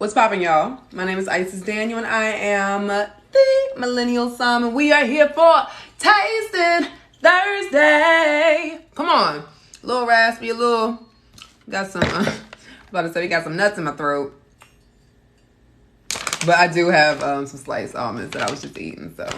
What's poppin', y'all? My name is Isis Daniel, and I am the Millennial Somm, and we are here for Tasting Thursday. Come on. A little raspy, got some, about to say, we got some nuts in my throat. But I do have some sliced almonds that I was just eating, so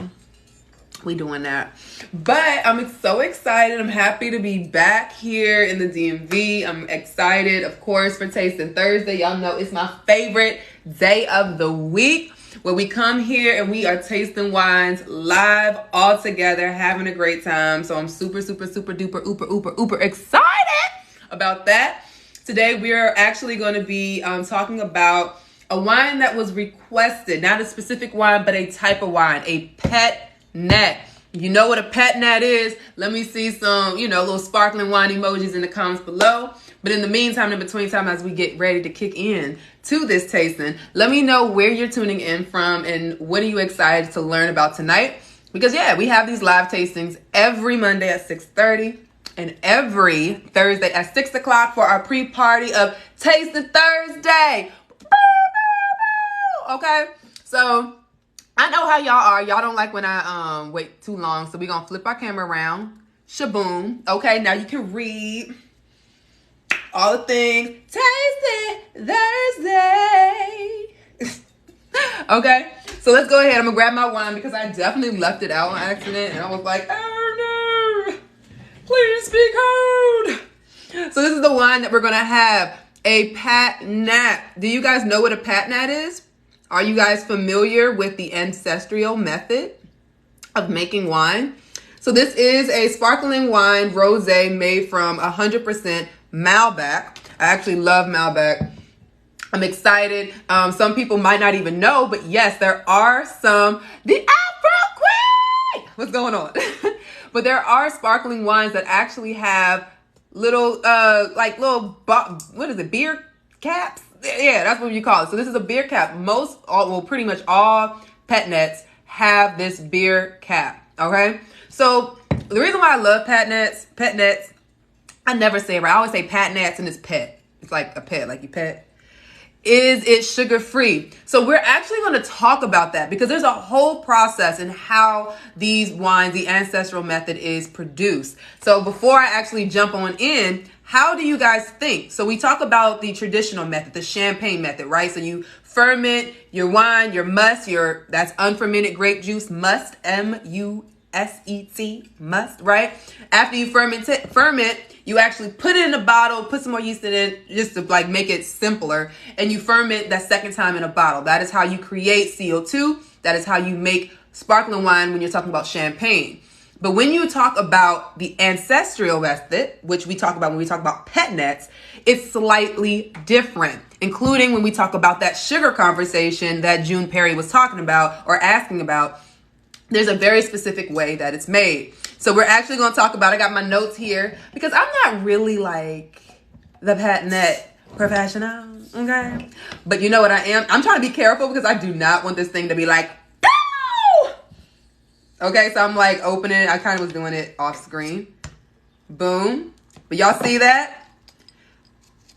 we doing that. But I'm so excited. I'm happy to be back here in the DMV. I'm excited, of course, for Tasting Thursday. Y'all know it's my favorite day of the week, where we come here and we are tasting wines live all together, having a great time. So I'm super duper excited about that. Today we are actually going to be talking about a wine that was requested, not a specific wine, but a type of wine, a Pét Nat. You know what a Pét Nat is? Let me see some, little sparkling wine emojis in the comments below. But in the meantime, in between time, as we get ready to kick in to this tasting, let me know where you're tuning in from and what are you excited to learn about tonight? Because yeah, we have these live tastings every Monday at 6:30 and every Thursday at 6 o'clock for our pre-party of Tasting Thursday. Okay, so I know how y'all are. Y'all don't like when I wait too long, so we're gonna flip our camera around. Shaboom. Okay, now you can read all the things. Tasting Thursday. Okay, so let's go ahead. I'm gonna grab my wine because I definitely left it out on accident, and I was like, oh no, please be cold. So this is the wine that we're gonna have, a Pét Nat. Do you guys know what a Pét Nat is? Are you guys familiar with the ancestral method of making wine? So this is a sparkling wine, rosé, made from 100% Malbec. I actually love Malbec. I'm excited. Some people might not even know, but yes, there are some, the Afro Queen! What's going on? But there are sparkling wines that actually have little, beer caps? Yeah, that's what you call it. So this is a beer cap. Pretty much all Pét Nats have this beer cap, okay? So the reason why I love Pét Nats, I never say it right. I always say Pét Nats and it's pet. It's like a pet, like you pet. Is it sugar-free? So we're actually going to talk about that because there's a whole process in how these wines, the ancestral method, is produced. So before I actually jump on in, how do you guys think? So we talk about the traditional method, the champagne method, right? So you ferment your wine, your must, that's unfermented grape juice, must, M-U-S-E-T, must, right? After you ferment, you actually put it in a bottle, put some more yeast in it just to make it simpler. And you ferment that second time in a bottle. That is how you create CO2. That is how you make sparkling wine when you're talking about champagne. But when you talk about the ancestral method, which we talk about when we talk about Pét Nats, it's slightly different, including when we talk about that sugar conversation that June Perry was talking about or asking about. There's a very specific way that it's made. So we're actually going to talk about, I got my notes here because I'm not really like the Pét Nat professional, okay? But you know what I am? I'm trying to be careful because I do not want this thing to be like, okay, so I'm like opening it. I kind of was doing it off screen. Boom. But y'all see that?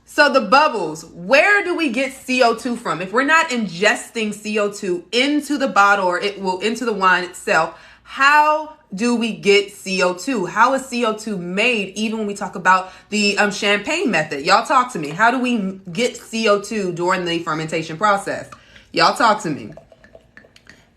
So the bubbles, where do we get CO2 from? If we're not ingesting CO2 into the bottle or into the wine itself, how do we get CO2? How is CO2 made even when we talk about the champagne method? Y'all talk to me. How do we get CO2 during the fermentation process? Y'all talk to me.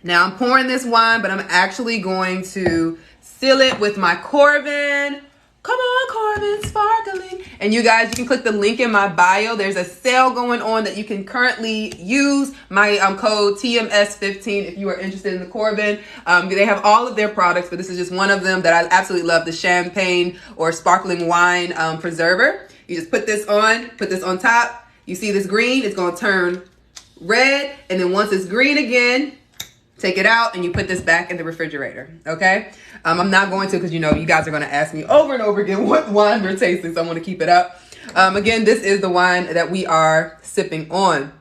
Now I'm pouring this wine, but I'm actually going to seal it with my Corbin. Come on, Corbin, sparkling. And you guys, you can click the link in my bio. There's a sale going on that you can currently use. My code TMS15 if you are interested in the Corbin. They have all of their products, but this is just one of them that I absolutely love, the champagne or sparkling wine preserver. You just put this on top. You see this green, it's going to turn red. And then once it's green again, take it out and you put this back in the refrigerator, okay? I'm not going to because, you guys are going to ask me over and over again what wine we're tasting, so I'm going to keep it up. Again, this is the wine that we are sipping on.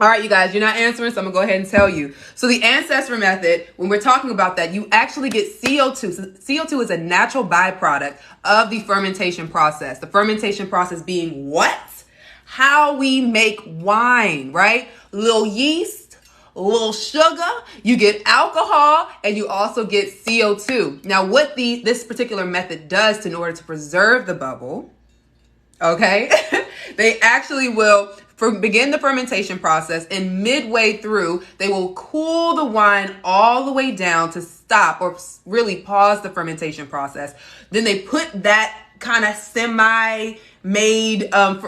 All right, you guys, you're not answering, so I'm going to go ahead and tell you. So the ancestral method, when we're talking about that, you actually get CO2. So CO2 is a natural byproduct of the fermentation process. The fermentation process being what? How we make wine, right? little yeast, a little sugar, you get alcohol, and you also get CO2. Now, what this particular method does in order to preserve the bubble, okay, they actually will begin the fermentation process, and midway through, they will cool the wine all the way down to stop or really pause the fermentation process. Then they put that kind of semi-made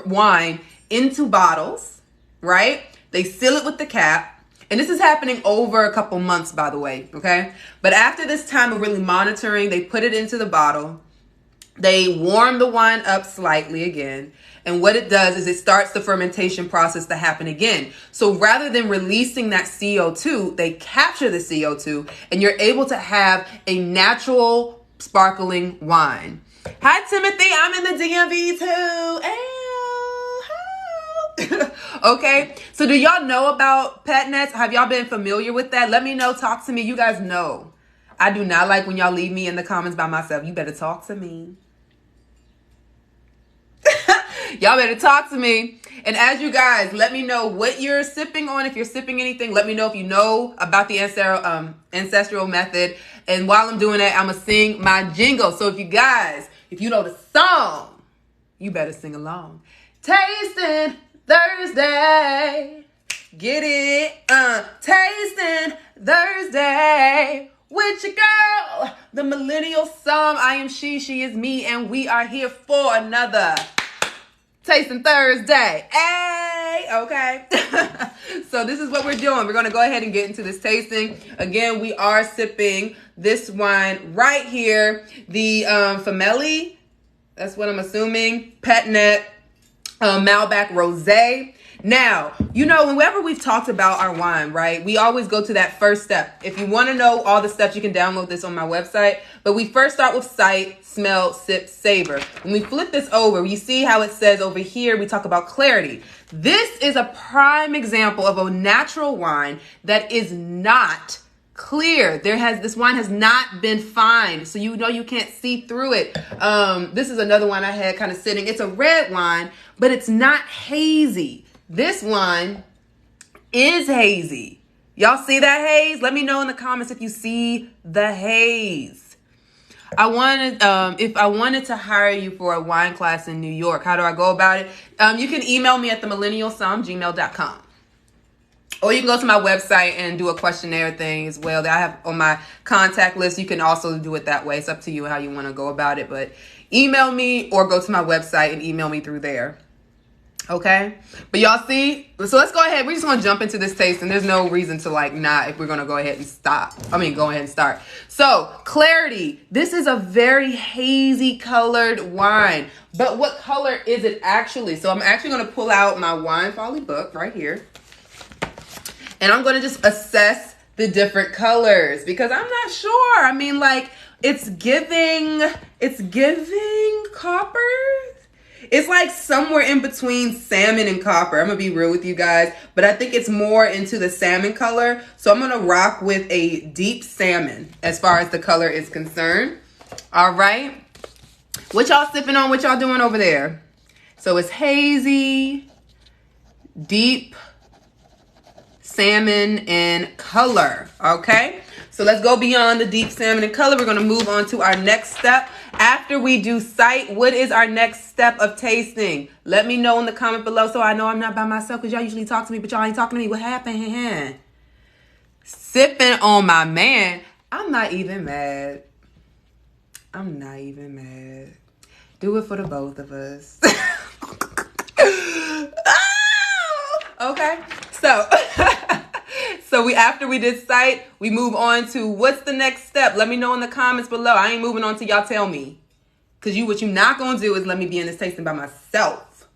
wine into bottles, right? They seal it with the cap. And this is happening over a couple months, by the way, okay? But after this time of really monitoring, they put it into the bottle. They warm the wine up slightly again. And what it does is it starts the fermentation process to happen again. So rather than releasing that CO2, they capture the CO2 and you're able to have a natural sparkling wine. Hi, Timothy. I'm in the DMV too. Okay. So do y'all know about PetNat? Have y'all been familiar with that? Let me know. Talk to me. You guys know. I do not like when y'all leave me in the comments by myself. You better talk to me. Y'all better talk to me. And as you guys, let me know what you're sipping on. If you're sipping anything, let me know if you know about the ancestral method. And while I'm doing that, I'm going to sing my jingle. So if you know the song, you better sing along. Tasting Thursday. Get it? Tasting Thursday. With your girl, the Millennial Somm. I am she is me, and we are here for another Tasting Thursday. Hey, okay. So this is what we're doing. We're going to go ahead and get into this tasting. Again, we are sipping this wine right here. The Famaey, that's what I'm assuming. Pét Nat, Malbec Rosé. Now, you know, whenever we've talked about our wine, right, we always go to that first step. If you want to know all the steps, you can download this on my website. But we first start with sight, smell, sip, savor. When we flip this over, you see how it says over here, we talk about clarity. This is a prime example of a natural wine that is not clear. This wine has not been fined, so you know you can't see through it. This is another wine I had kind of sitting. It's a red wine, but it's not hazy. This wine is hazy. Y'all see that haze? Let me know in the comments if you see the haze. If I wanted to hire you for a wine class in New York, how do I go about it? You can email me at themillennialsomm@gmail.com. Or you can go to my website and do a questionnaire thing as well that I have on my contact list. You can also do it that way. It's up to you how you want to go about it. But email me or go to my website and email me through there. Okay, but y'all see, so let's go ahead. We're just gonna jump into this taste, and there's no reason to not if we're gonna go ahead and go ahead and start. So clarity, this is a very hazy colored wine, but what color is it actually? So I'm actually gonna pull out my wine folly book right here, and I'm gonna just assess the different colors because I'm not sure. I mean, it's giving copper. It's like somewhere in between salmon and copper. I'm going to be real with you guys, but I think it's more into the salmon color. So I'm going to rock with a deep salmon as far as the color is concerned. All right. What y'all sipping on? What y'all doing over there? So it's hazy, deep salmon in color. Okay. So let's go beyond the deep salmon in color. We're going to move on to our next step. After we do sight, what is our next step of tasting? Let me know in the comment below so I know I'm not by myself because y'all usually talk to me, but y'all ain't talking to me. What happened? Sipping on my man. I'm not even mad. I'm not even mad. Do it for the both of us. Okay. So after we did sight, we move on to what's the next step? Let me know in the comments below. I ain't moving on till y'all tell me. Because what you're not going to do is let me be in this tasting by myself.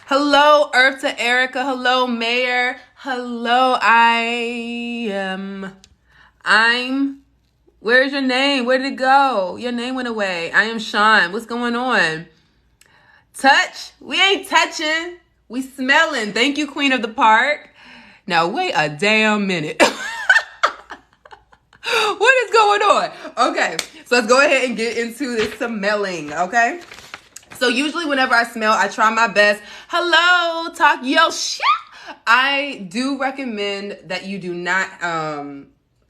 Hello, Earth to Erica. Hello, Mayor. Hello, where's your name? Where did it go? Your name went away. I am Sean. What's going on? Touch? We ain't touching. We smelling. Thank you, Queen of the Park. Now, wait a damn minute. What is going on? Okay, so let's go ahead and get into this smelling, okay? So usually whenever I smell, I try my best. Hello, talk your shit I do recommend that you do not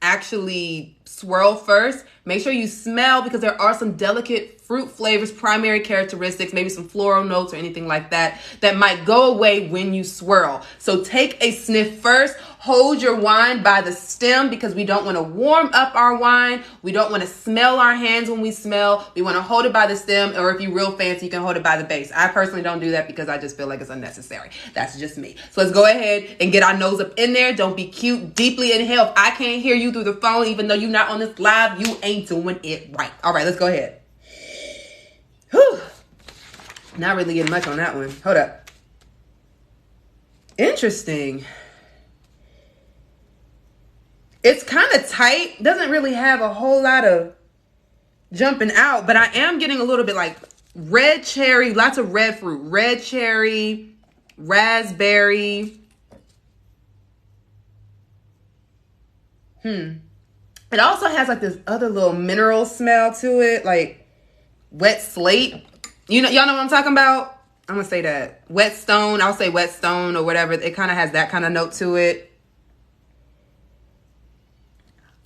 actually swirl first. Make sure you smell, because there are some delicate fruit flavors, primary characteristics, maybe some floral notes or anything like that, that might go away when you swirl. So take a sniff first. Hold your wine by the stem, because we don't want to warm up our wine. We don't want to smell our hands when we smell. We want to hold it by the stem, or if you're real fancy, you can hold it by the base. I personally don't do that because I just feel like it's unnecessary. That's just me. So let's go ahead and get our nose up in there. Don't be cute. Deeply inhale. If I can't hear you through the phone, even though you're not on this live, you ain't doing it right. All right, let's go ahead. Whew. Not really getting much on that one. Hold up. Interesting. It's kind of tight. Doesn't really have a whole lot of jumping out, but I am getting a little bit like red cherry, lots of red fruit, red cherry, raspberry. It also has like this other little mineral smell to it, like wet slate. Y'all know what I'm talking about? I'm gonna say that. Wet stone. I'll say wet stone or whatever. It kind of has that kind of note to it.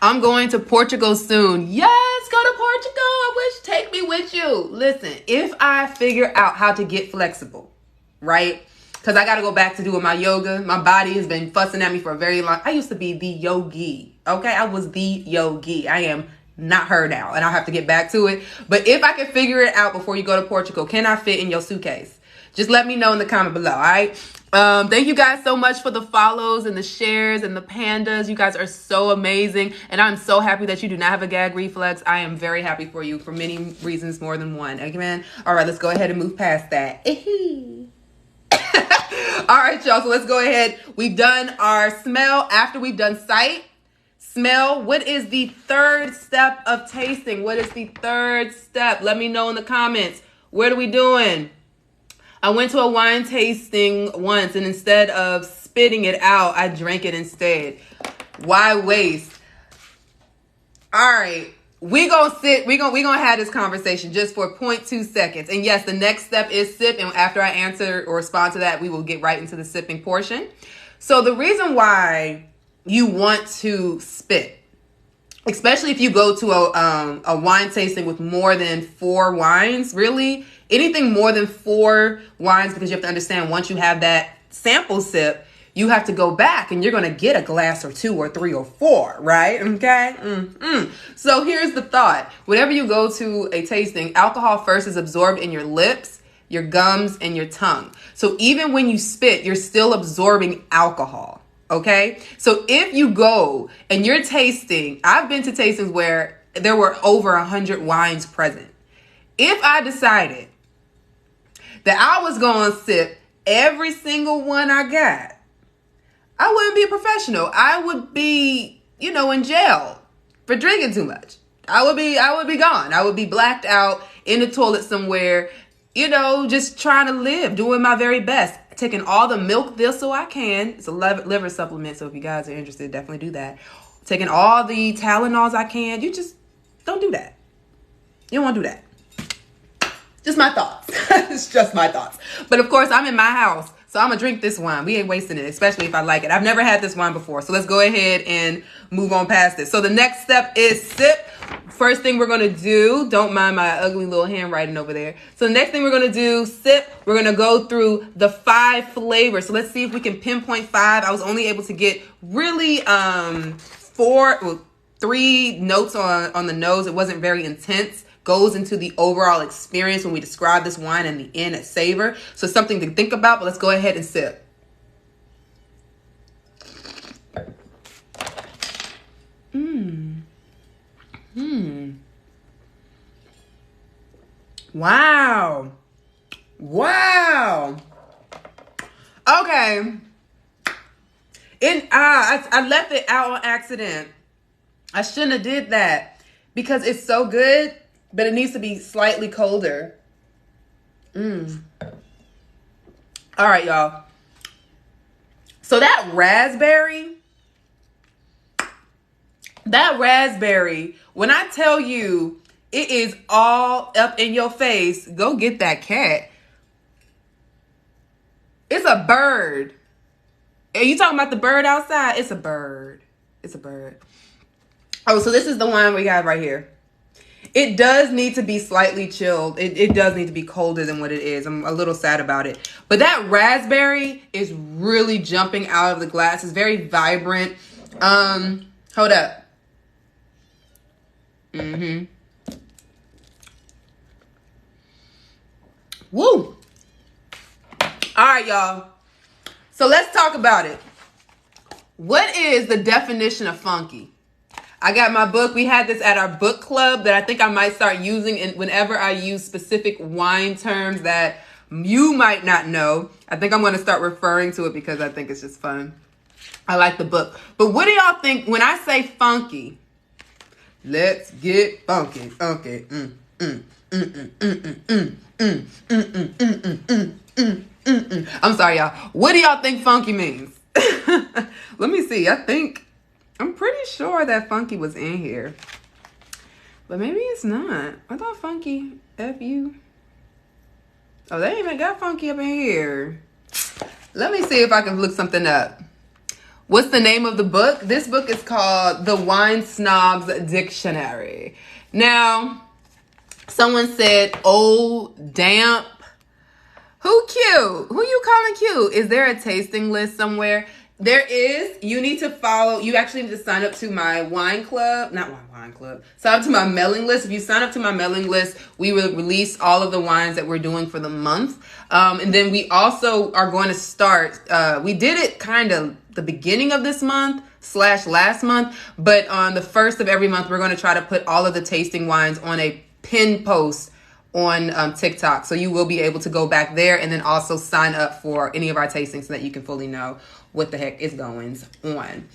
I'm going to Portugal soon. Yes, go to Portugal. I wish, take me with you. Listen, if I figure out how to get flexible, right? Because I got to go back to doing my yoga. My body has been fussing at me for a very long. I used to be the yogi. Okay, I was the yogi. I am not her now, and I'll have to get back to it. But if I can figure it out before you go to Portugal, can I fit in your suitcase? Just let me know in the comment below, all right? Thank you guys so much for the follows and the shares and the pandas. You guys are so amazing. And I'm so happy that you do not have a gag reflex. I am very happy for you for many reasons, more than one. Amen. All right, let's go ahead and move past that. All right, y'all. So let's go ahead. We've done our smell. After we've done sight, smell. What is the third step of tasting? What is the third step? Let me know in the comments. What are we doing? I went to a wine tasting once, and instead of spitting it out, I drank it instead. Why waste? All right, we gonna have this conversation just for 0.2 seconds. And yes, the next step is sip. And after I answer or respond to that, we will get right into the sipping portion. So the reason why you want to spit, especially if you go to a wine tasting with more than 4 wines, really, anything more than 4 wines, because you have to understand, once you have that sample sip, you have to go back and you're going to get a glass or 2 or 3 or 4, right? Okay. So here's the thought. Whenever you go to a tasting, alcohol first is absorbed in your lips, your gums, and your tongue. So even when you spit, you're still absorbing alcohol. Okay. So if you go and you're tasting, I've been to tastings where there were over 100 wines present. If I decided that I was going to sip every single one I got, I wouldn't be a professional. I would be, in jail for drinking too much. I would be gone. I would be blacked out in the toilet somewhere, just trying to live, doing my very best, taking all the milk thistle I can. It's a liver supplement, so if you guys are interested, definitely do that. Taking all the Tylenols I can. You just don't do that. You don't want to do that. Just my thoughts. It's just my thoughts. But of course, I'm in my house, so I'm going to drink this wine. We ain't wasting it, especially if I like it. I've never had this wine before, so let's go ahead and move on past it. So the next step is sip. First thing we're going to do, don't mind my ugly little handwriting over there. So the next thing we're going to do, sip, we're going to go through the 5 flavors. So let's see if we can pinpoint 5. I was only able to get really 3 notes on the nose. It wasn't very intense. Goes into the overall experience when we describe this wine and the end at savor. So something to think about, but let's go ahead and sip. Wow. Okay. I left it out on accident. I shouldn't have did that because it's so good, but it needs to be slightly colder. All right, y'all. So that raspberry, when I tell you it is all up in your face, go get that cat. It's a bird. Are you talking about the bird outside? It's a bird. It's a bird. Oh, so this is the one we have right here. It does need to be slightly chilled. It does need to be colder than what it is. I'm a little sad about it. But that raspberry is really jumping out of the glass. It's very vibrant. Hold up. Woo. All right, y'all. So let's talk about it. What is the definition of funky? I got my book. We had this at our book club that I think I might start using whenever I use specific wine terms that you might not know. I think I'm going to start referring to it because I think it's just fun. I like the book. But what do y'all think when I say funky? Let's get funky. Okay. I'm sorry, y'all. What do y'all think funky means? Let me see. I'm pretty sure that funky was in here. But maybe it's not. I thought funky, F-U. Oh, they even got funky up in here. Let me see if I can look something up. What's the name of the book? This book is called The Wine Snob's Dictionary. Now, someone said, oh, damp. Who cute? Who you calling cute? Is there a tasting list somewhere? There is. You need to follow. You actually need to sign up to my wine club. Not my wine club. Sign up to my mailing list. If you sign up to my mailing list, we will release all of the wines that we're doing for the month. And then we also are going to start. We did it kind of the beginning of this month / last month. But on the first of every month, we're going to try to put all of the tasting wines on a pin post on TikTok. So you will be able to go back there and then also sign up for any of our tastings so that you can fully know what the heck is going on.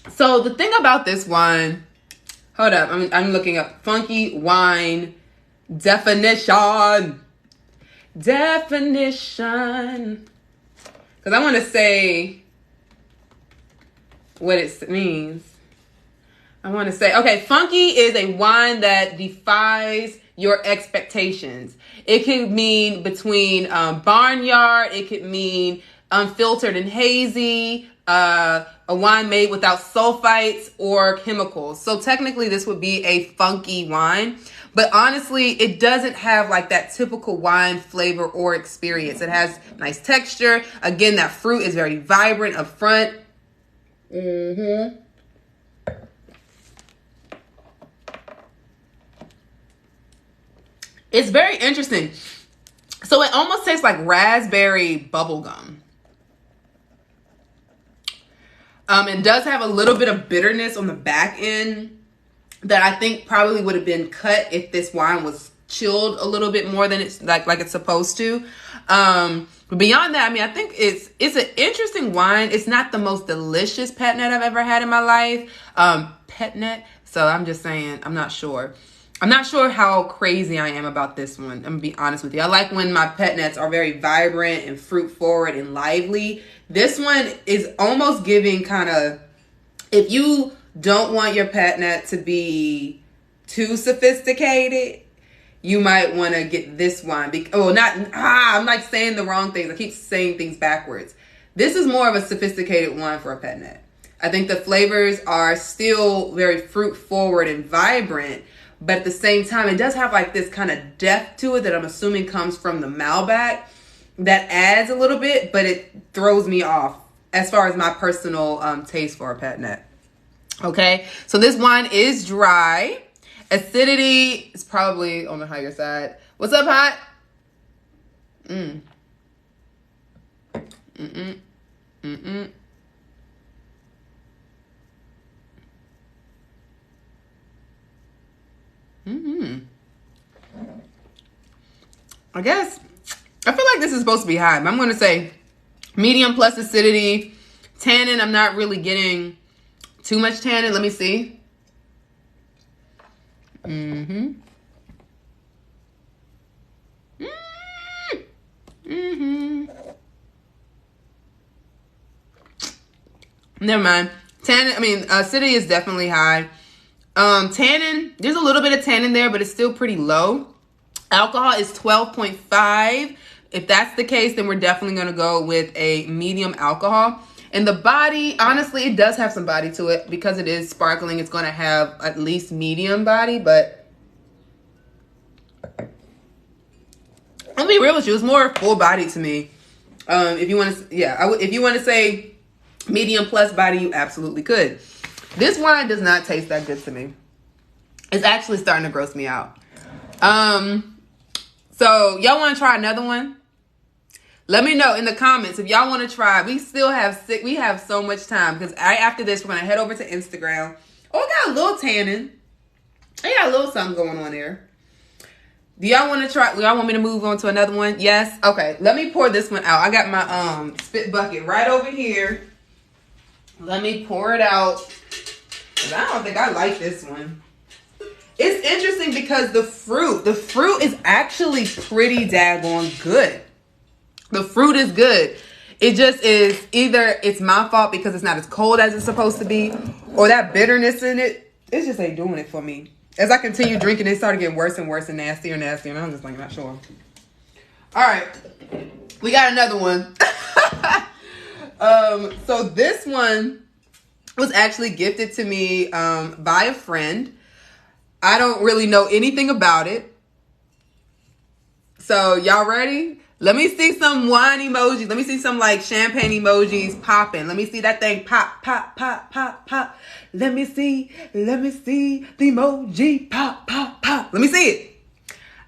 So the thing about this wine, hold up, I'm looking up funky wine definition. Definition. Because I want to say what it means. I want to say, okay, funky is a wine that defies your expectations. It could mean between barnyard. It could mean unfiltered and hazy, a wine made without sulfites or chemicals. So technically this would be a funky wine, but honestly, it doesn't have like that typical wine flavor or experience. It has nice texture. Again, that fruit is very vibrant up front. It's very interesting. So it almost tastes like raspberry bubblegum. It does have a little bit of bitterness on the back end that I think probably would have been cut if this wine was chilled a little bit more than it's like it's supposed to. But beyond that, I mean, I think it's an interesting wine. It's not the most delicious Pét Nat I've ever had in my life. Pét Nat. So I'm just saying, I'm not sure. I'm not sure how crazy I am about this one. I'm going to be honest with you. I like when my Pét Nats are very vibrant and fruit forward and lively. This one is almost giving kind of, if you don't want your Pét Nat to be too sophisticated, you might want to get this wine. I'm like saying the wrong things. I keep saying things backwards. This is more of a sophisticated wine for a Pét Nat. I think the flavors are still very fruit forward and vibrant. But at the same time, it does have like this kind of depth to it that I'm assuming comes from the Malbec that adds a little bit, but it throws me off as far as my personal taste for a Pét Nat. Okay, so this wine is dry. Acidity is probably on the higher side. What's up, Hot? I guess I feel like this is supposed to be high, but I'm going to say medium plus acidity. Tannin, I'm not really getting too much tannin. Let me see. Never mind. Tannin, acidity is definitely high. Tannin, there's a little bit of tannin there, but it's still pretty low. Alcohol is 12.5. If that's the case, then we're definitely going to go with a medium alcohol. And the body, honestly, it does have some body to it because it is sparkling. It's going to have at least medium body, but I'll be real with you. It's more full body to me. If you want to, if you want to say medium plus body, you absolutely could. This wine does not taste that good to me. It's actually starting to gross me out. So y'all want to try another one? Let me know in the comments if y'all want to try. We have so much time because after this, we're going to head over to Instagram. Oh, I got a little tannin. I got a little something going on there. Do y'all want to try? Y'all want me to move on to another one? Yes? Okay. Let me pour this one out. I got my spit bucket right over here. Let me pour it out. Because I don't think I like this one. It's interesting because the fruit is actually pretty daggone good. The fruit is good. It just is either it's my fault because it's not as cold as it's supposed to be, or that bitterness in it, it just ain't doing it for me. As I continue drinking, it started getting worse and worse and nastier and nastier, and I'm just like, not sure. All right. We got another one. So this one was actually gifted to me by a friend. I don't really know anything about it. So y'all ready? Let me see some wine emojis. Let me see some like champagne emojis popping. Let me see that thing pop, pop, pop, pop, pop. Let me see the emoji pop, pop, pop. Let me see it.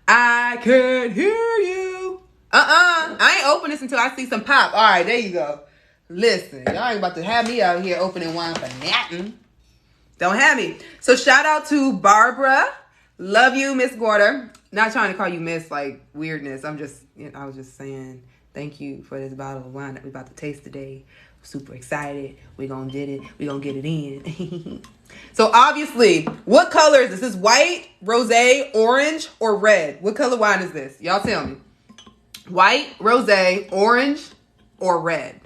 I could hear you. I ain't open this until I see some pop. All right, there you go. Listen, y'all ain't about to have me out here opening wine for nothing. Don't have me. So shout out to Barbara. Love you, Miss Gorder. Not trying to call you Miss like weirdness. I was just saying thank you for this bottle of wine that we're about to taste today. Super excited. We're going to get it. We're going to get it in. So obviously, what color is this? Is white, rosé, orange, or red? What color wine is this? Y'all tell me. White, rosé, orange, or red?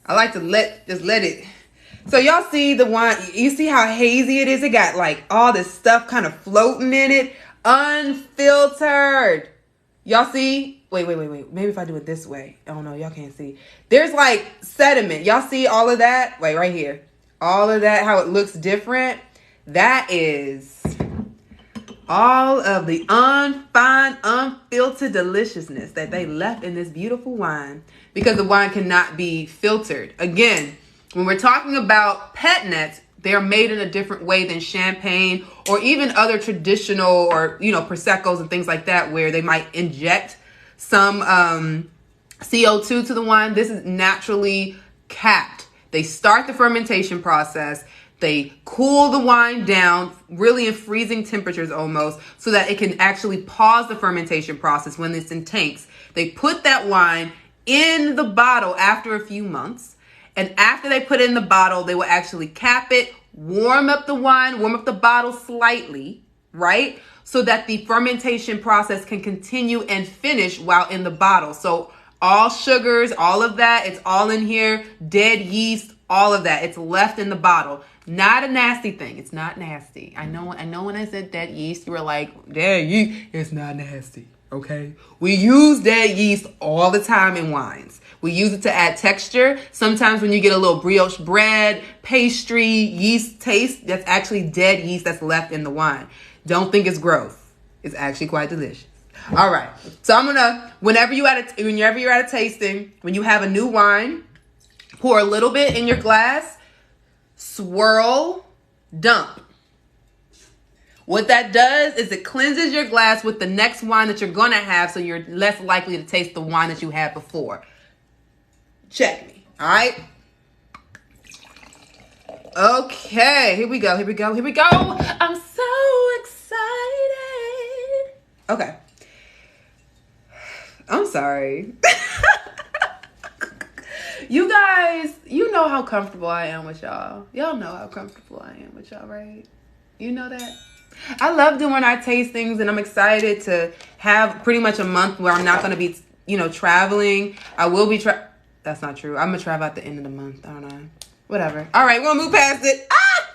I like to let it. So y'all see the wine, you see how hazy it is? It got like all this stuff kind of floating in it. Unfiltered. Y'all see? Wait. Maybe if I do it this way. Oh no, y'all can't see. There's like sediment. Y'all see all of that? Wait, right here. All of that, how it looks different. That is all of the unfine, unfiltered deliciousness that they left in this beautiful wine because the wine cannot be filtered. Again, when we're talking about PetNats, they're made in a different way than champagne or even other traditional or, Prosecco's and things like that where they might inject some CO2 to the wine. This is naturally capped. They start the fermentation process. They cool the wine down, really in freezing temperatures almost, so that it can actually pause the fermentation process when it's in tanks. They put that wine in the bottle after a few months. And after they put it in the bottle, they will actually cap it, warm up the wine, warm up the bottle slightly, right? So that the fermentation process can continue and finish while in the bottle. So all sugars, all of that, it's all in here. Dead yeast, all of that. It's left in the bottle. Not a nasty thing. It's not nasty. I know when I said dead yeast, you were like, dead yeast, it's not nasty, okay? We use dead yeast all the time in wines. We use it to add texture. Sometimes when you get a little brioche bread, pastry, yeast taste, that's actually dead yeast that's left in the wine. Don't think it's gross. It's actually quite delicious. All right. So I'm going to, whenever you're at a tasting, when you have a new wine, pour a little bit in your glass, swirl, dump. What that does is it cleanses your glass with the next wine that you're going to have, so you're less likely to taste the wine that you had before. Check me. All right. Okay. Here we go. I'm so excited. Okay. I'm sorry. You guys, you know how comfortable I am with y'all. Y'all know how comfortable I am with y'all, right? You know that? I love doing our tastings, and I'm excited to have pretty much a month where I'm not going to be, traveling. I will be That's not true. I'm going to travel at the end of the month. I don't know. Whatever. All right, we're going to move past it. Ignore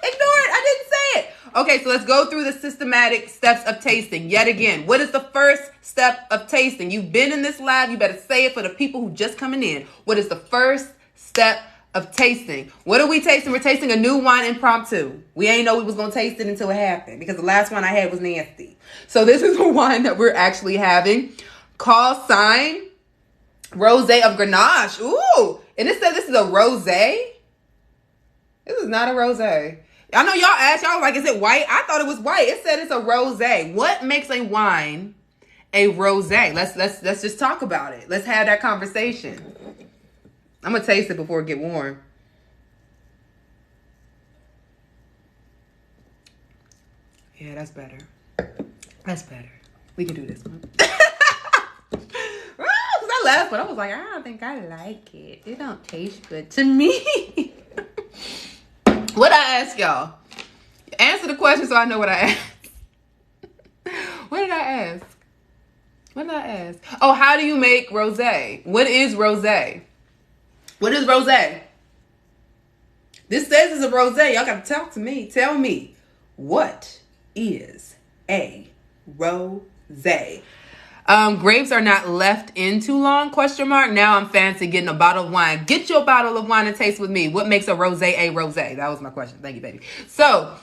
it. I didn't say it. Okay, so let's go through the systematic steps of tasting. Yet again, what is the first step of tasting? You've been in this lab. You better say it for the people who just coming in. What is the first step of tasting? What are we tasting? We're tasting a new wine impromptu. We ain't know we was going to taste it until it happened because the last one I had was nasty. So this is the wine that we're actually having called Somm Rosé of Grenache. Ooh, and it says this is a rosé. This is not a rosé. I know y'all asked, y'all like, is it white? I thought it was white. It said it's a rosé. What makes a wine a rosé? Let's just talk about it. Let's have that conversation. I'm gonna taste it before it get warm. Yeah, that's better. That's better. We can do this one. Because I laughed, but I was like, I don't think I like it. It don't taste good to me. What I ask y'all? Answer the question so I know what I asked. What did I ask? What did I ask? Oh, how do you make rosé? What is rosé? What is rosé? This says it's a rosé. Y'all gotta talk to me. Tell me, what is a rosé? Grapes are not left in too long, question mark. Now I'm fancy getting a bottle of wine. Get your bottle of wine and taste with me. What makes a rosé a rosé? That was my question. Thank you, baby. So,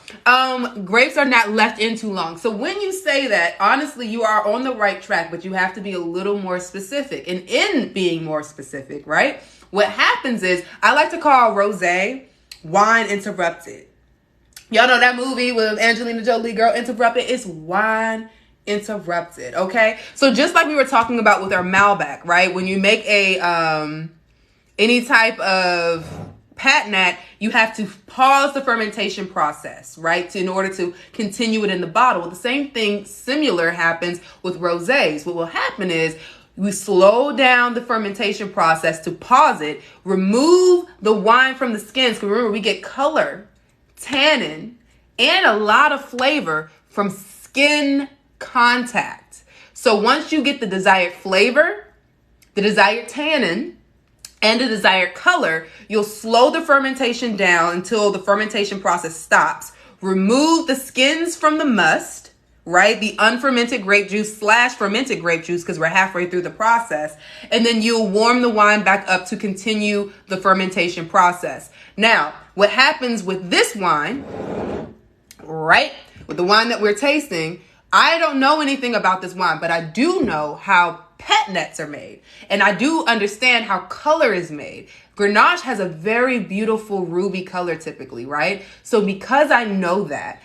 grapes are not left in too long. So when you say that, honestly, you are on the right track, but you have to be a little more specific. And in being more specific, right? What happens is, I like to call rosé wine interrupted. Y'all know that movie with Angelina Jolie, Girl Interrupted? It's wine interrupted, okay? So just like we were talking about with our Malbec, right? When you make a any type of Pét Nat, you have to pause the fermentation process, right? In order to continue it in the bottle. Well, the same thing similar happens with rosés. What will happen is we slow down the fermentation process to pause it, remove the wine from the skins. Because remember, we get color, tannin, and a lot of flavor from skin contact. So once you get the desired flavor, the desired tannin, and the desired color, you'll slow the fermentation down until the fermentation process stops. Remove the skins from the must, right? The unfermented grape juice / fermented grape juice, because we're halfway through the process. And then you'll warm the wine back up to continue the fermentation process. Now, what happens with this wine, right? With the wine that we're tasting, I don't know anything about this wine, but I do know how PetNats are made. And I do understand how color is made. Grenache has a very beautiful ruby color typically, right? So because I know that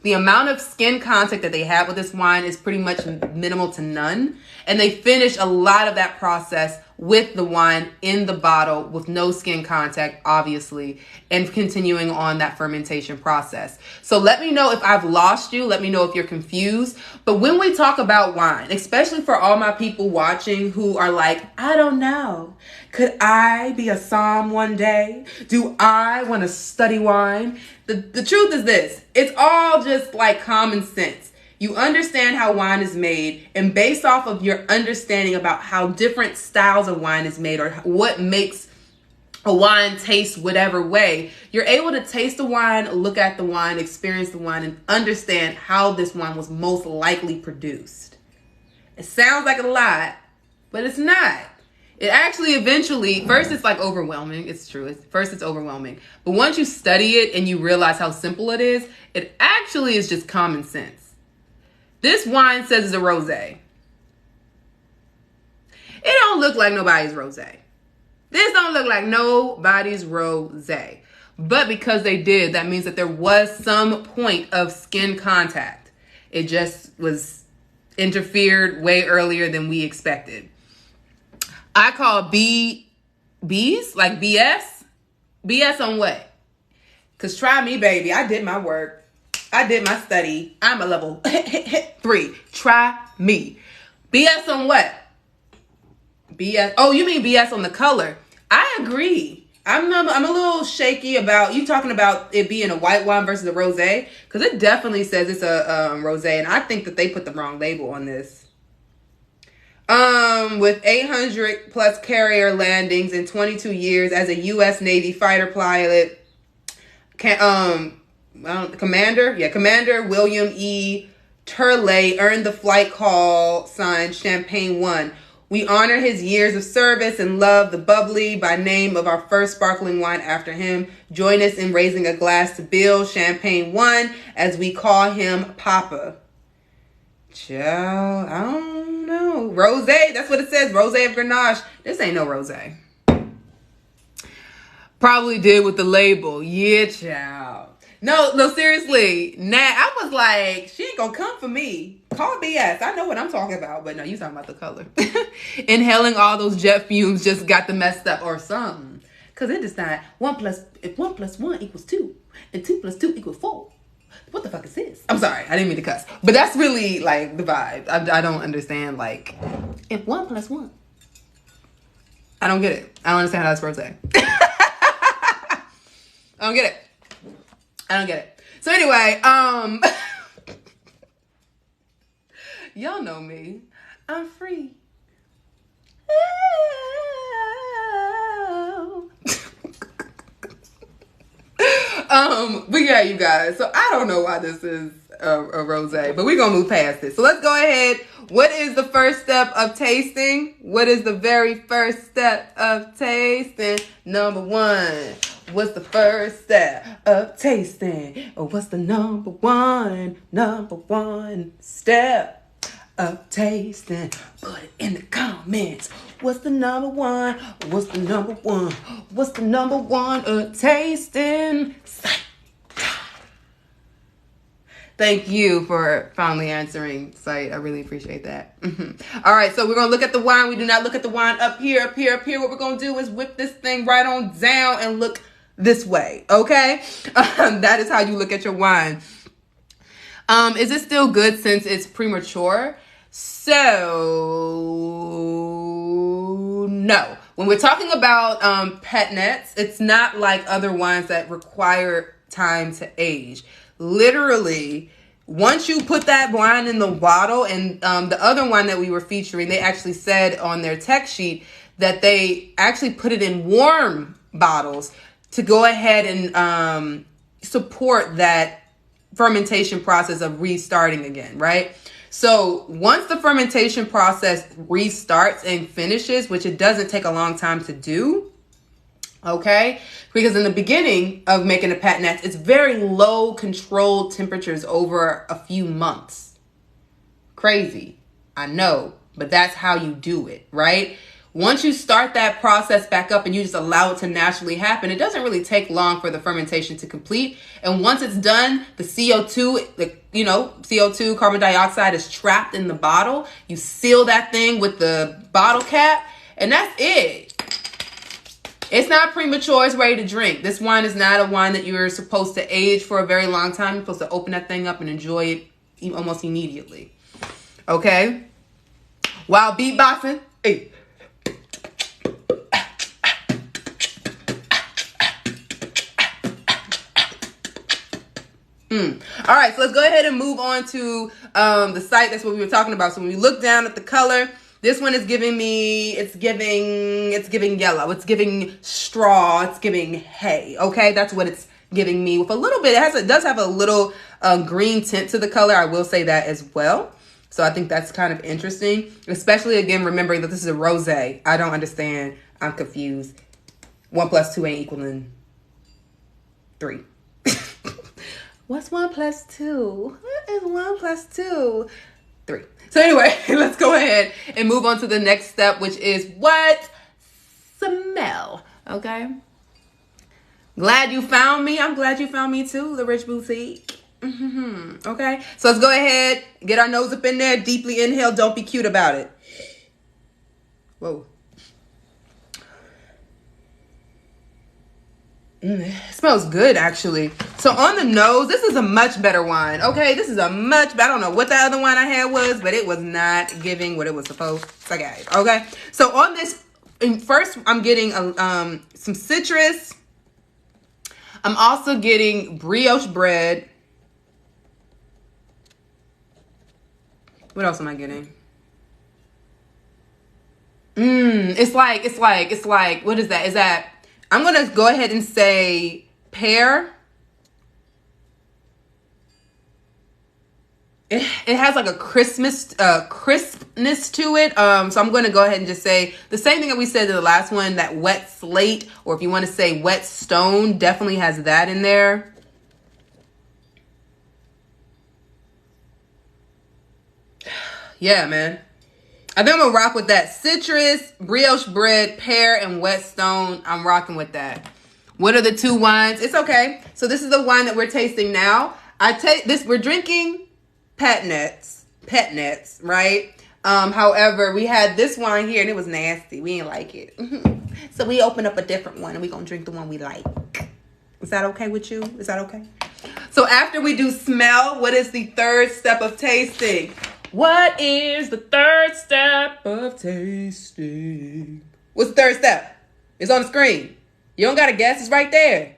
the amount of skin contact that they have with this wine is pretty much minimal to none. And they finish a lot of that process with the wine in the bottle with no skin contact, obviously, and continuing on that fermentation process. So let me know if I've lost you. Let me know if you're confused. But when we talk about wine, especially for all my people watching who are like, I don't know. Could I be a somm one day? Do I want to study wine? The truth is this. It's all just like common sense. You understand how wine is made, and based off of your understanding about how different styles of wine is made or what makes a wine taste whatever way, you're able to taste the wine, look at the wine, experience the wine, and understand how this wine was most likely produced. It sounds like a lot, but it's not. It actually eventually, first it's like overwhelming. It's true. First it's overwhelming. But once you study it and you realize how simple it is, it actually is just common sense. This wine says it's a rosé. It don't look like nobody's rosé. This don't look like nobody's rosé. But because they did, that means that there was some point of skin contact. It just was interfered way earlier than we expected. I call B's like BS. BS on what? Because try me, baby. I did my work. I did my study. I'm a level 3. Try me. BS on what? BS. Oh, you mean BS on the color? I agree. I'm a little shaky about you talking about it being a white wine versus a rosé, because it definitely says it's a rosé, and I think that they put the wrong label on this. With 800 plus carrier landings in 22 years as a U.S. Navy fighter pilot, Commander. Yeah, Commander William E. Turley earned the flight call sign Champagne 1. We honor his years of service and love the bubbly by name of our first sparkling wine after him. Join us in raising a glass to Bill Champagne 1 as we call him Papa. Child, I don't know. Rosé, that's what it says. Rosé of Grenache. This ain't no rosé. Probably did with the label. Yeah, child. No, seriously. Nat, I was like, she ain't gonna come for me. Call BS. I know what I'm talking about, but no, you talking about the color. Inhaling all those jet fumes just got the messed up or something. Cause it decide if 1 + 1 = 2, and 2 + 2 = 4. What the fuck is this? I'm sorry, I didn't mean to cuss. But that's really like the vibe. I don't understand like if 1 + 1. I don't get it. I don't understand how that's rosé. I don't get it. So anyway, y'all know me. I'm free. But yeah, you guys. So I don't know why this is a rosé, but we're gonna move past it. So let's go ahead. What is the first step of tasting? What is the very first step of tasting? Number 1. What's the first step of tasting? Or what's the number one step of tasting? Put it in the comments. What's the number one? What's the number one? What's the number one of tasting? Thank you for finally answering, Sight. I really appreciate that. All right, so we're going to look at the wine. We do not look at the wine up here. What we're going to do is whip this thing right on down and look this way, okay? That is how you look at your wine. Is it still good since it's premature? So, no. When we're talking about Pét Nats, it's not like other wines that require time to age. Literally, once you put that wine in the bottle, and the other wine that we were featuring, they actually said on their tech sheet that they actually put it in warm bottles to go ahead and support that fermentation process of restarting again, right? So once the fermentation process restarts and finishes, which it doesn't take a long time to do, okay? Because in the beginning of making a Pét Nat, it's very low controlled temperatures over a few months. Crazy, I know, but that's how you do it, right? Once you start that process back up and you just allow it to naturally happen, it doesn't really take long for the fermentation to complete. And once it's done, the CO2, CO2, carbon dioxide is trapped in the bottle. You seal that thing with the bottle cap, and that's it. It's not premature. It's ready to drink. This wine is not a wine that you're supposed to age for a very long time. You're supposed to open that thing up and enjoy it almost immediately. Okay? While beatboxing. Hey. All right, so let's go ahead and move on to the site. That's what we were talking about. So when you look down at the color, this one is giving me, it's giving yellow. It's giving straw. It's giving hay. Okay, that's what it's giving me with a little bit. It does have a little green tint to the color. I will say that as well. So I think that's kind of interesting, especially again, remembering that this is a rosé. I don't understand. I'm confused. 1 + 2 ain't equaling 3. What's 1 + 2? What is 1 + 2? 3. So anyway, let's go ahead and move on to the next step, which is what? Smell. Okay. Glad you found me. I'm glad you found me too, the Rich Boutique. Okay. So let's go ahead, get our nose up in there, deeply inhale. Don't be cute about it. Whoa. It smells good, actually. So on the nose, this is a much better wine. Okay, this is a much better. I don't know what the other wine I had was, but it was not giving what it was supposed to give. Okay, so on this, first I'm getting some citrus. I'm also getting brioche bread. What else am I getting? It's like, what is that? Is that, I'm going to go ahead and say pear. it has like a crispness to it. So I'm going to go ahead and just say the same thing that we said in the last one, that wet slate, or if you want to say wet stone, definitely has that in there. Yeah, man. I think I'm going to rock with that. Citrus, brioche bread, pear, and wet stone. I'm rocking with that. What are the two wines? It's okay. So this is the wine that we're tasting now. We're drinking Pét Nats, right? However, we had this wine here and it was nasty. We didn't like it. So we opened up a different one and we're going to drink the one we like. Is that okay with you? Is that okay? So after we do smell, what is the third step of tasting? What is the third step of tasting? What's the third step? It's on the screen. You don't got to guess. It's right there.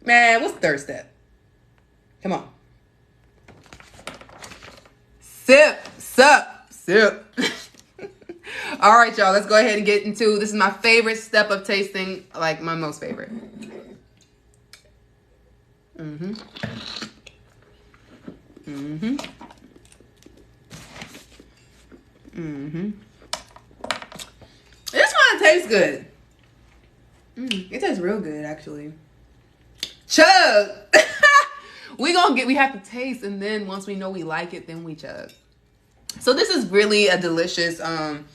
Man, what's the third step? Come on. Sip, sup, sip. All right, y'all. Let's go ahead and get into, this is my favorite step of tasting, like my most favorite. Mm-hmm. Mm-hmm. Mm-hmm. This one tastes good. It tastes real good, actually. Chug. We have to taste, and then once we know we like it, then we chug. So this is really a delicious wine.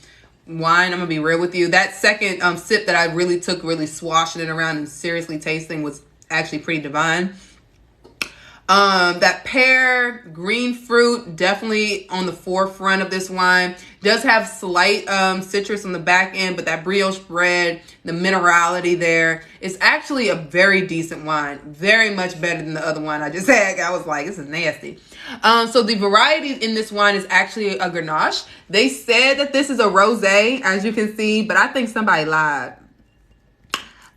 I'm gonna be real with you. That second sip that I really took, really swashing it around and seriously tasting, was actually pretty divine. That pear, green fruit, definitely on the forefront of this wine. Does have slight citrus on the back end, but that brioche bread, the minerality there, is actually a very decent wine. Very much better than the other wine I just had. I was like, this is nasty. So the variety in this wine is actually a Grenache. They said that this is a Rosé, as you can see, but I think somebody lied.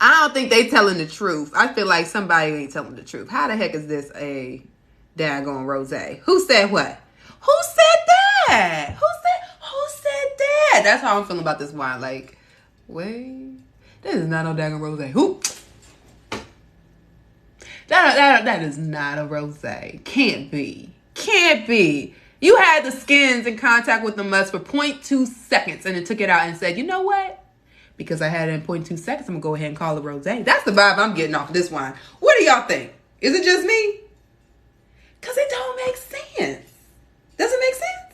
I don't think they telling the truth. I feel like somebody ain't telling the truth. How the heck is this a daggone rosé? Who said what? Who said that? Who said that? That's how I'm feeling about this wine. Like, wait, this is not no daggone rosé. Who? That is not a rosé. Can't be. Can't be. You had the skins in contact with the must for 0.2 seconds and then took it out and said, you know what? Because I had it in 0.2 seconds, I'm going to go ahead and call it rosé. That's the vibe I'm getting off of this wine. What do y'all think? Is it just me? Because it don't make sense. Does it make sense?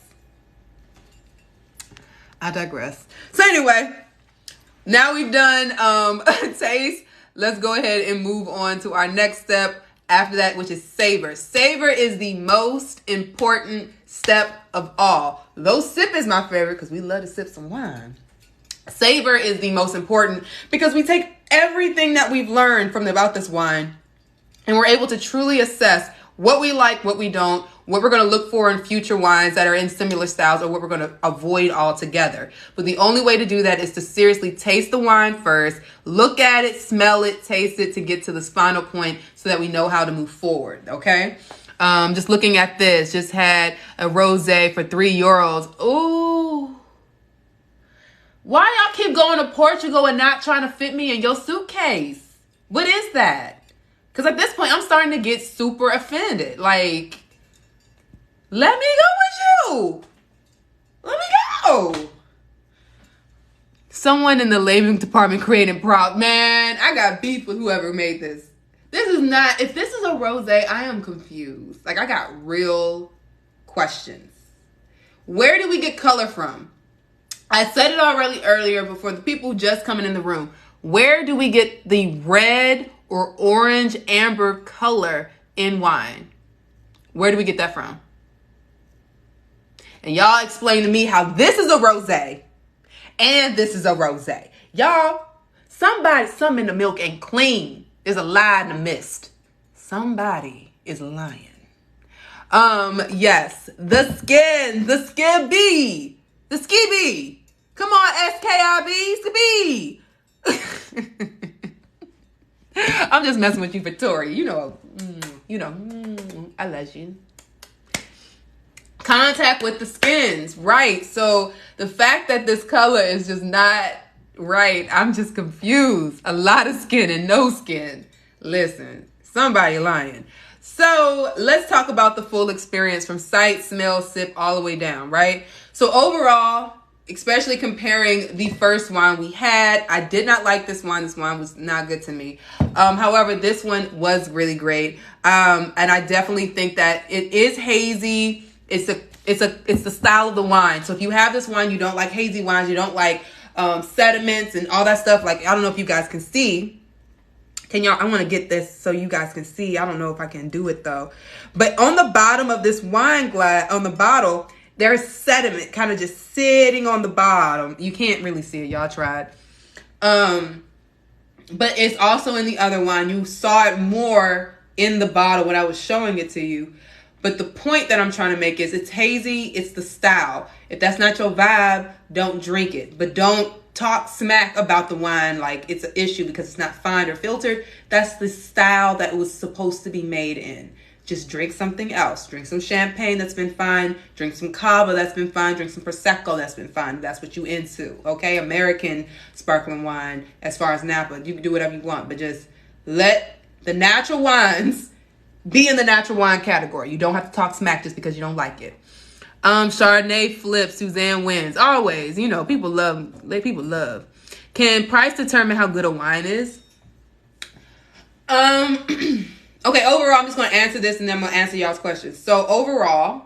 I digress. So anyway, now we've done a taste. Let's go ahead and move on to our next step after that, which is savor. Savor is the most important step of all. Though sip is my favorite because we love to sip some wine. Savor is the most important because we take everything that we've learned about this wine and we're able to truly assess what we like, what we don't, what we're going to look for in future wines that are in similar styles, or what we're going to avoid altogether. But the only way to do that is to seriously taste the wine first, look at it, smell it, taste it to get to this final point so that we know how to move forward. Okay. Just looking at this, just had a rosé for €3. Ooh. Why y'all keep going to Portugal and not trying to fit me in your suitcase? What is that? Because at this point, I'm starting to get super offended. Like, let me go with you. Let me go. Someone in the labeling department creating prop. Man, I got beef with whoever made this. This is not, if this is a rosé, I am confused. Like, I got real questions. Where did we get color from? I said it already earlier, but for the people just coming in the room, where do we get the red or orange amber color in wine? Where do we get that from? And y'all explain to me how this is a rosé and this is a rosé. Y'all, something in the milk ain't clean. There's a lie in the mist. Somebody is lying. Yes, the skibby. The skibby. Come on, SKIB, skibby. I'm just messing with you, Victoria. You know, I love you. Contact with the skins, right? So the fact that this color is just not right, I'm just confused. A lot of skin and no skin. Listen, somebody lying. So let's talk about the full experience from sight, smell, sip, all the way down, right? So overall, especially comparing the first wine we had, I did not like this wine. This wine was not good to me. However, this one was really great. And I definitely think that it is hazy. It's the style of the wine. So if you have this wine, you don't like hazy wines, you don't like sediments and all that stuff. Like, I don't know if you guys can see. Can y'all, I want to get this so you guys can see. I don't know if I can do it though. But on the bottom of this wine glass, on the bottle, there's sediment kind of just sitting on the bottom. You can't really see it. Y'all tried. But it's also in the other wine. You saw it more in the bottle when I was showing it to you. But the point that I'm trying to make is it's hazy. It's the style. If that's not your vibe, don't drink it. But don't talk smack about the wine like it's an issue because it's not fine or filtered. That's the style that it was supposed to be made in. Just drink something else. Drink some champagne that's been fine. Drink some cava that's been fine. Drink some Prosecco that's been fine. That's what you into, okay? American sparkling wine as far as Napa. You can do whatever you want, but just let the natural wines be in the natural wine category. You don't have to talk smack just because you don't like it. Chardonnay flips, Suzanne wins. Always, you know, people love. Can price determine how good a wine is? Okay, overall, I'm just going to answer this and then I'm going to answer y'all's questions. So overall,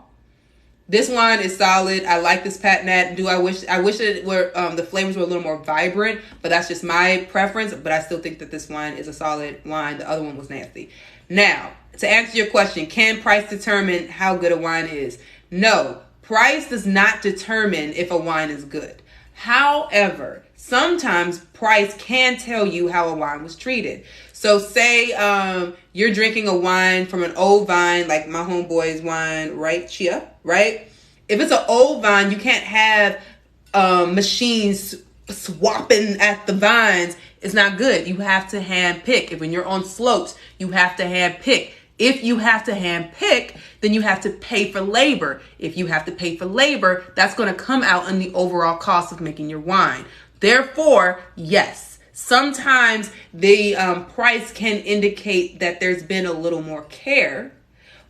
this wine is solid. I like this Pét Nat. I wish it were, the flavors were a little more vibrant, but that's just my preference. But I still think that this wine is a solid wine. The other one was nasty. Now, to answer your question, can price determine how good a wine is? No, price does not determine if a wine is good. However, sometimes price can tell you how a wine was treated. So say you're drinking a wine from an old vine, like my homeboy's wine right here, right? If it's an old vine, you can't have machines swapping at the vines. It's not good. You have to hand pick. If when you're on slopes, you have to hand pick. If you have to hand pick, then you have to pay for labor. If you have to pay for labor, that's going to come out in the overall cost of making your wine. Therefore, yes, sometimes the price can indicate that there's been a little more care,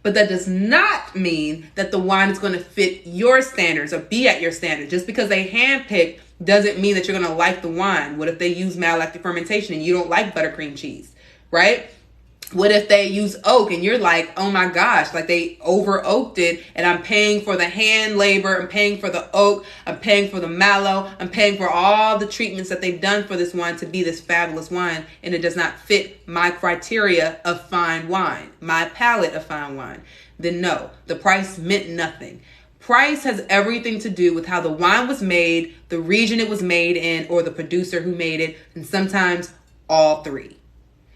but that does not mean that the wine is going to fit your standards or be at your standard. Just because they handpick doesn't mean that you're going to like the wine. What if they use malolactic fermentation and you don't like buttercream cheese, right? What if they use oak and you're like, oh my gosh, like they over oaked it and I'm paying for the hand labor, I'm paying for the oak, I'm paying for the mallow, I'm paying for all the treatments that they've done for this wine to be this fabulous wine, and it does not fit my criteria of fine wine, my palate of fine wine. Then no, the price meant nothing. Price has everything to do with how the wine was made, the region it was made in, or the producer who made it, and sometimes all three.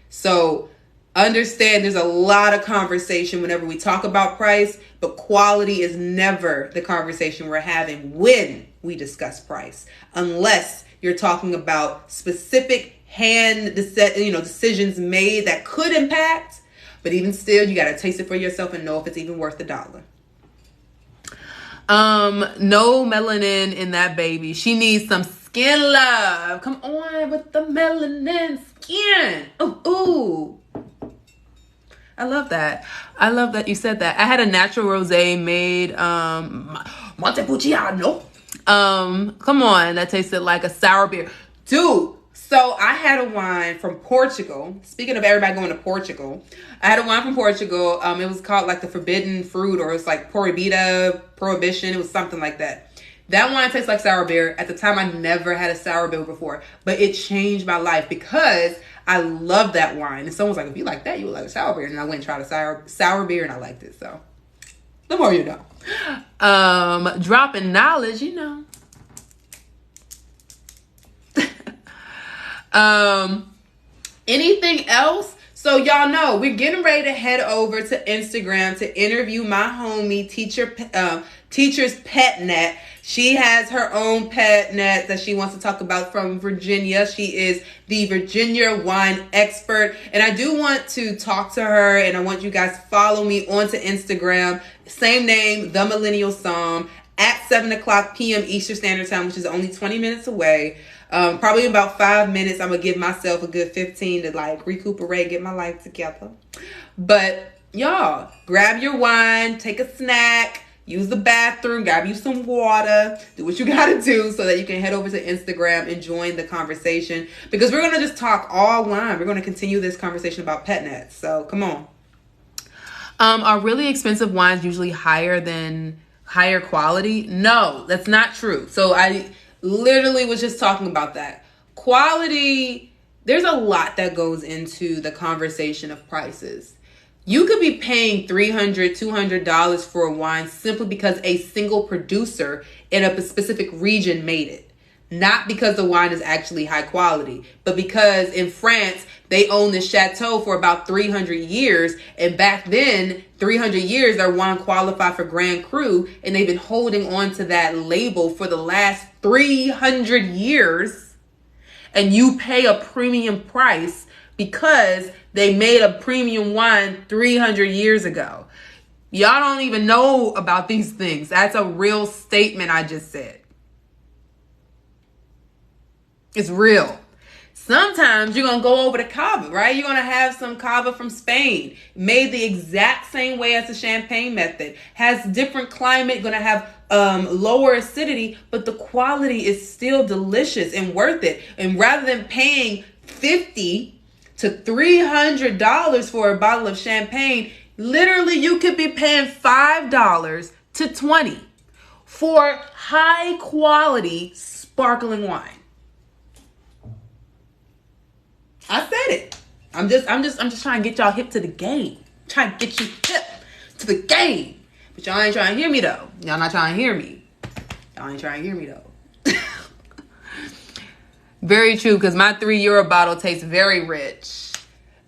So understand there's a lot of conversation whenever we talk about price, but quality is never the conversation we're having when we discuss price, unless you're talking about specific decisions made that could impact. But even still, you got to taste it for yourself and know if it's even worth $1. No melanin in that baby. She needs some skin love. Come on with the melanin skin. Ooh. I love that. I love that you said that. I had a natural rosé made Montepulciano. Come on, that tasted like a sour beer. Dude, so I had a wine from Portugal. Speaking of everybody going to Portugal, I had a wine from Portugal. It was called like the forbidden fruit, or it's like prohibition. It was something like that. That wine tastes like sour beer. At the time, I never had a sour beer before, but it changed my life because I love that wine. And someone's like, if you like that, you would like a sour beer. And I went and tried a sour beer and I liked it. So the more you know. Dropping knowledge, you know. Anything else? So y'all know we're getting ready to head over to Instagram to interview my homie, Teacher's Pét Nat. She has her own Pét Nat that she wants to talk about from Virginia. She is the Virginia wine expert. And I do want to talk to her, and I want you guys to follow me onto Instagram. Same name, The Millennial Somm, at 7:00 p.m. Eastern Standard Time, which is only 20 minutes away. Probably about 5 minutes. I'm going to give myself a good 15 to like recuperate, get my life together. But y'all, grab your wine, take a snack, use the bathroom, grab you some water, do what you gotta do so that you can head over to Instagram and join the conversation, because we're gonna just talk all wine. We're gonna continue this conversation about PetNat. So come on. Are really expensive wines usually higher quality? No, that's not true. So I literally was just talking about that. Quality, there's a lot that goes into the conversation of prices. You could be paying $300, $200 for a wine simply because a single producer in a specific region made it. Not because the wine is actually high quality, but because in France, they own this chateau for about 300 years. And back then, 300 years, their wine qualified for Grand Cru. And they've been holding on to that label for the last 300 years. And you pay a premium price because they made a premium wine 300 years ago. Y'all don't even know about these things. That's a real statement I just said. It's real. Sometimes you're going to go over to Cava, right? You're going to have some Cava from Spain, made the exact same way as the Champagne method. Has different climate, going to have lower acidity, but the quality is still delicious and worth it. And rather than paying $50 to $300 for a bottle of champagne, literally you could be paying $5 to $20 for high quality sparkling wine. I said it. I'm just trying to get y'all hip to the game. Trying to get you hip to the game. But y'all ain't trying to hear me though. Y'all not trying to hear me. Y'all ain't trying to hear me though. Very true, because my €3 bottle tastes very rich.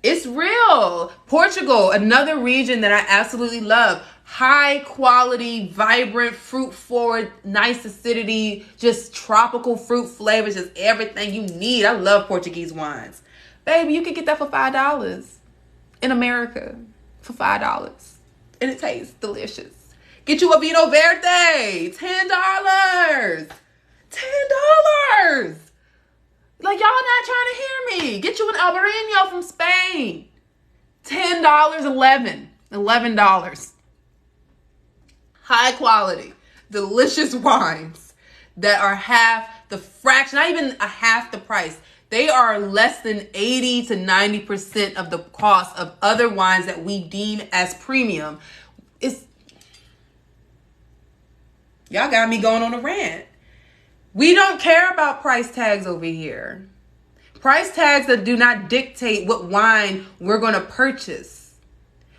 It's real. Portugal, another region that I absolutely love. High quality, vibrant, fruit forward, nice acidity, just tropical fruit flavors, just everything you need. I love Portuguese wines. Baby, you can get that for $5 in America for $5. And it tastes delicious. Get you a Vino Verde, $10. $10. Like, y'all not trying to hear me. Get you an Albarino from Spain. $10, $11. High quality, delicious wines that are half the fraction, not even a half the price. They are less than 80 to 90% of the cost of other wines that we deem as premium. Y'all got me going on a rant. We don't care about price tags over here. Price tags that do not dictate what wine we're going to purchase.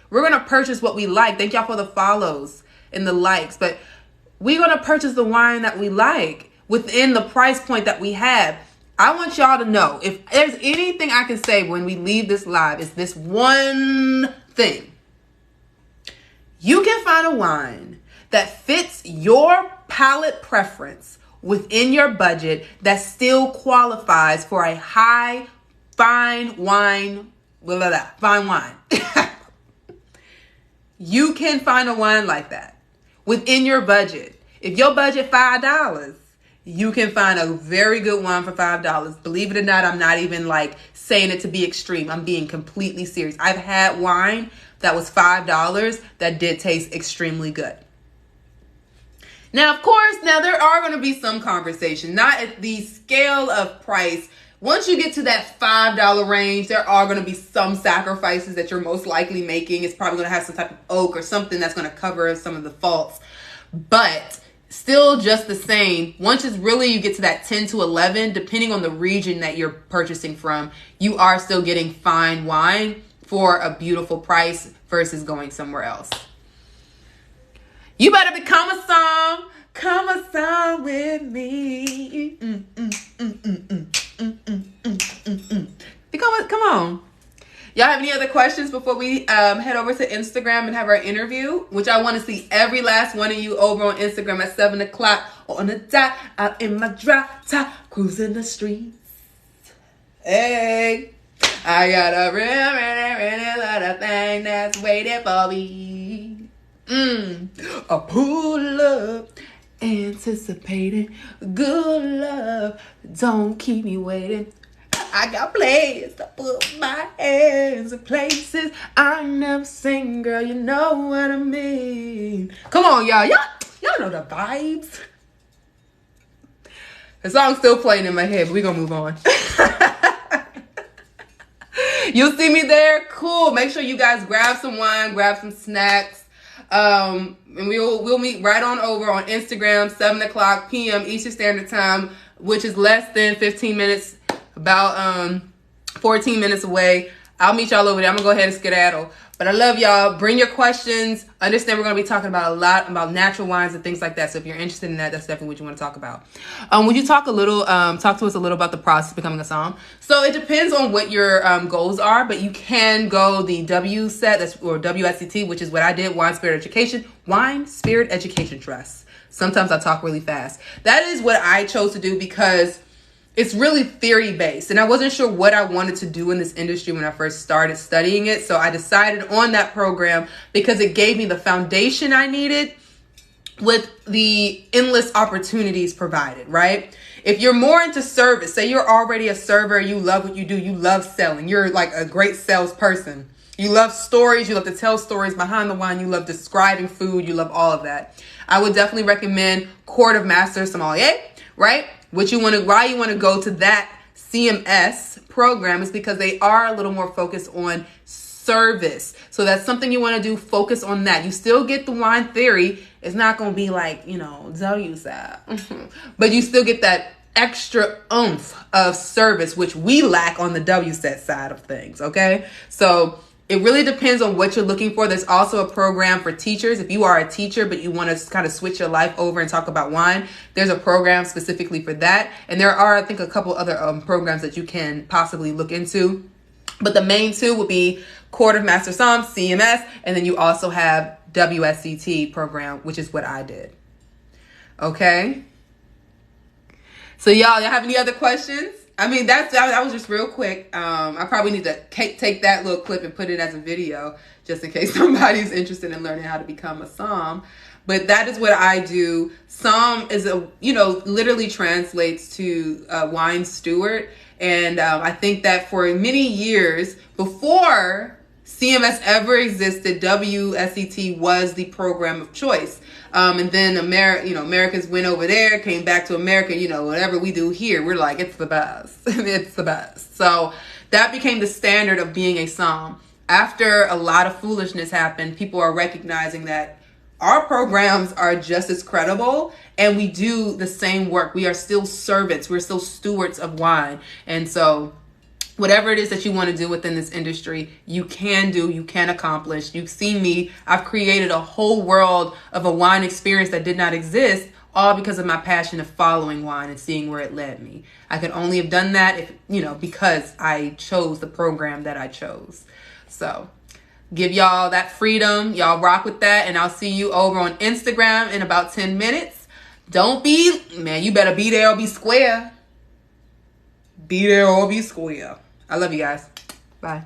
We're going to purchase what we like. Thank y'all for the follows and the likes. But we're going to purchase the wine that we like within the price point that we have. I want y'all to know, if there's anything I can say when we leave this live, is this one thing. You can find a wine that fits your palate preference within your budget that still qualifies for a high, fine wine, fine wine. You can find a wine like that within your budget. If your budget $5, you can find a very good wine for $5. Believe it or not, I'm not even like saying it to be extreme. I'm being completely serious. I've had wine that was $5 that did taste extremely good. Now, of course, there are going to be some conversation, not at the scale of price. Once you get to that $5 range, there are going to be some sacrifices that you're most likely making. It's probably going to have some type of oak or something that's going to cover some of the faults. But still just the same. Once it's really, you get to that 10 to 11, depending on the region that you're purchasing from, you are still getting fine wine for a beautiful price versus going somewhere else. You better become a Somm. Come a Somm with me. Come on. Y'all have any other questions before we head over to Instagram and have our interview? Which I want to see every last one of you over on Instagram at 7 o'clock on the dot. Out in my drop top, cruising the streets. Hey, I got a really lot of thing that's waiting for me. A pull up, anticipating good love. Don't keep me waiting. I got places to put my hands in places I never seen, girl. You know what I mean. Come on, y'all. Y'all know the vibes. The song's still playing in my head, but we're gonna move on. You'll see me there. Cool. Make sure you guys grab some wine, grab some snacks. And we'll meet right on over on Instagram, 7:00 p.m. Eastern Standard Time, which is less than 15 minutes, about 14 minutes away. I'll meet y'all over there. I'm gonna go ahead and skedaddle. But I love y'all. Bring your questions. Understand we're gonna be talking about a lot about natural wines and things like that. So if you're interested in that, that's definitely what you want to talk about. Would you talk to us a little about the process of becoming a somm? So it depends on what your goals are, but you can go the WSET, or WSET, which is what I did, Wine Spirit Education Trust. Sometimes I talk really fast. That is what I chose to do because it's really theory based, and I wasn't sure what I wanted to do in this industry when I first started studying it. So I decided on that program because it gave me the foundation I needed with the endless opportunities provided, right? If you're more into service, say you're already a server, you love what you do, you love selling, you're like a great salesperson, you love stories, you love to tell stories behind the wine, you love describing food, you love all of that, I would definitely recommend Court of Master Sommelier, right? Why you want to go to that CMS program is because they are a little more focused on service. So that's something you want to do. Focus on that. You still get the wine theory. It's not going to be like, WSET, but you still get that extra oomph of service, which we lack on the WSET side of things. Okay. So it really depends on what you're looking for. There's also a program for teachers. If you are a teacher, but you want to kind of switch your life over and talk about wine, there's a program specifically for that. And there are, I think, a couple other programs that you can possibly look into. But the main two would be Court of Master Somm, CMS, and then you also have WSET program, which is what I did. Okay. So y'all have any other questions? I mean, that was just real quick. I probably need to take that little clip and put it as a video just in case somebody's interested in learning how to become a somm. But that is what I do. Somm is literally translates to wine steward. And I think that for many years before CMS ever existed, WSET was the program of choice. And then Americans went over there, came back to America, whatever we do here, we're like, it's the best. It's the best. So that became the standard of being a somm. After a lot of foolishness happened, people are recognizing that our programs are just as credible and we do the same work. We are still servants. We're still stewards of wine. And so whatever it is that you want to do within this industry, you can do, you can accomplish. You've seen me. I've created a whole world of a wine experience that did not exist, all because of my passion of following wine and seeing where it led me. I could only have done that because I chose the program that I chose. So give y'all that freedom. Y'all rock with that. And I'll see you over on Instagram in about 10 minutes. You better be there or be square. Be there or be square. I love you guys. Bye.